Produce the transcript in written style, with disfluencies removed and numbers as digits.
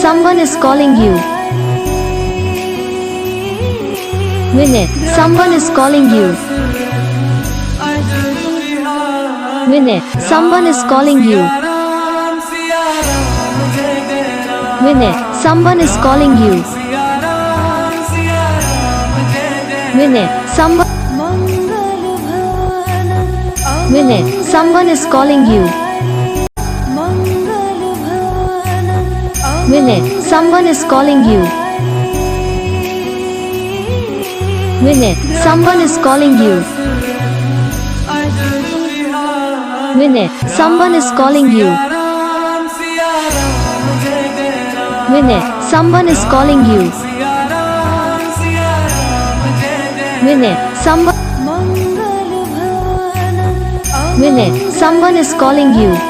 someone is calling you. Vinay, someone is calling you. Vinay, someone is calling you. Vinay, someone is calling you. Vinay, someone. Vinay, someone is calling you. Vinay, someone is calling you. Vinay, someone is calling you. Vinay, someone is calling you. Vinay, someone is calling you. Vinay, someone. Vinay, someone is calling you.